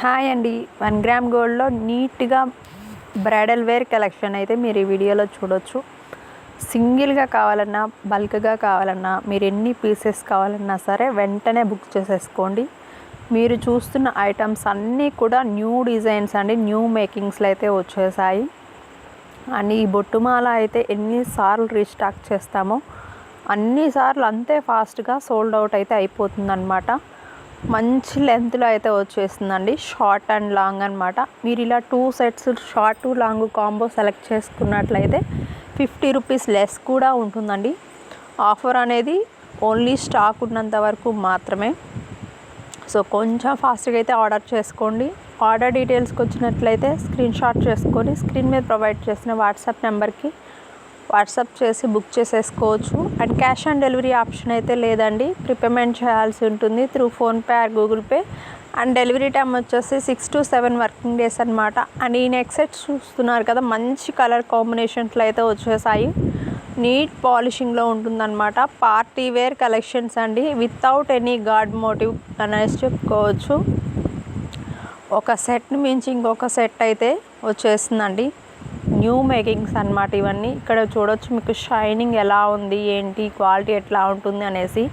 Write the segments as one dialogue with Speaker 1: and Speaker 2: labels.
Speaker 1: Hi అండి, 1 gram గోల్డ్లో నీట్గా బ్రైడల్ వేర్ కలెక్షన్ అయితే మీరు ఈ వీడియోలో చూడొచ్చు. సింగిల్గా కావాలన్నా బల్క్గా కావాలన్నా మీరు ఎన్ని పీసెస్ కావాలన్నా సరే వెంటనే బుక్ చేసేసుకోండి. మీరు చూస్తున్న ఐటమ్స్ అన్నీ కూడా న్యూ డిజైన్స్ అండి, న్యూ మేకింగ్స్లో అయితే వచ్చేసాయి. అండ్ ఈ బొట్టుమాల అయితే ఎన్నిసార్లు రీస్టాక్ చేస్తామో అన్నిసార్లు అంతే ఫాస్ట్గా సోల్డ్ అవుట్ అయితే అయిపోతుందన్నమాట. మంచి లెంత్లో అయితే వచ్చేస్తుందండి, షార్ట్ అండ్ లాంగ్ అనమాట. మీరు ఇలా 2 sets short long combo select చేసుకున్నట్లయితే 50 రూపీస్ లెస్ కూడా ఉంటుందండి. ఆఫర్ అనేది ఓన్లీ స్టాక్ ఉన్నంత వరకు మాత్రమే. సో కొంచెం ఫాస్ట్గా అయితే ఆర్డర్ చేసుకోండి. ఆర్డర్ డీటెయిల్స్కి వచ్చినట్లయితే స్క్రీన్ షాట్ చేసుకొని స్క్రీన్ మీద ప్రొవైడ్ చేసిన వాట్సాప్ నెంబర్కి వాట్సాప్ చేసి బుక్ చేసేసుకోవచ్చు. And cash on delivery option అయితే లేదండి, ప్రీపేమెంట్ చేయాల్సి ఉంటుంది through PhonePe are Google pay. And delivery time వచ్చేసి 6 to 7 వర్కింగ్ డేస్ అనమాట. అండ్ ఈ నెక్ సెట్స్ చూస్తున్నారు కదా, మంచి కలర్ కాంబినేషన్స్లో అయితే వచ్చేసాయి. నీట్ పాలిషింగ్లో ఉంటుందన్నమాట. పార్టీ వేర్ కలెక్షన్స్ అండి, వితౌట్ ఎనీ గాడ్ మోటివ్ అనేసి చెప్పుకోవచ్చు. ఒక సెట్ని మించి ఇంకొక సెట్ అయితే వచ్చేస్తుందండి. న్యూ మేకింగ్స్ అన్నమాట ఇవన్నీ. ఇక్కడ చూడొచ్చు మీకు షైనింగ్ ఎలా ఉంది, ఏంటి క్వాలిటీ ఎట్లా ఉంటుంది అనేసి.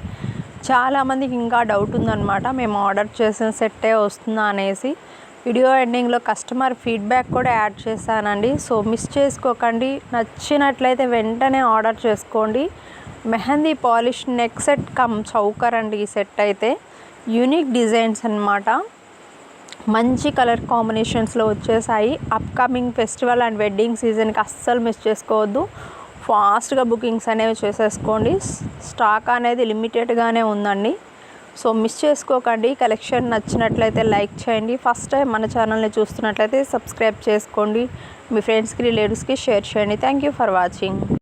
Speaker 1: చాలామందికి ఇంకా డౌట్ ఉందన్నమాట, మేము ఆర్డర్ చేసిన సెట్టే వస్తుందా అనేసి. వీడియో ఎండింగ్లో కస్టమర్ ఫీడ్బ్యాక్ కూడా యాడ్ చేశానండి, సో మిస్ చేసుకోకండి. నచ్చినట్లయితే వెంటనే ఆర్డర్ చేసుకోండి. Mehndi polish neck set come choker అండి ఈ సెట్ అయితే. యూనిక్ డిజైన్స్ అన్నమాట, మంచి కలర్ కాంబినేషన్స్లో వచ్చేసాయి. అప్కమింగ్ ఫెస్టివల్ అండ్ వెడ్డింగ్ సీజన్కి అస్సలు మిస్ చేసుకోవద్దు. ఫాస్ట్గా బుకింగ్స్ అనేవి చేసేసుకోండి. స్టాక్ అనేది లిమిటెడ్గానే ఉందండి, సో మిస్ చేసుకోకండి. కలెక్షన్ నచ్చినట్లయితే లైక్ చేయండి. ఫస్ట్ టైం మన ఛానల్ని చూస్తున్నట్లయితే సబ్స్క్రైబ్ చేసుకోండి. మీ ఫ్రెండ్స్కి రిలేటివ్స్కి షేర్ చేయండి. Thank you for watching.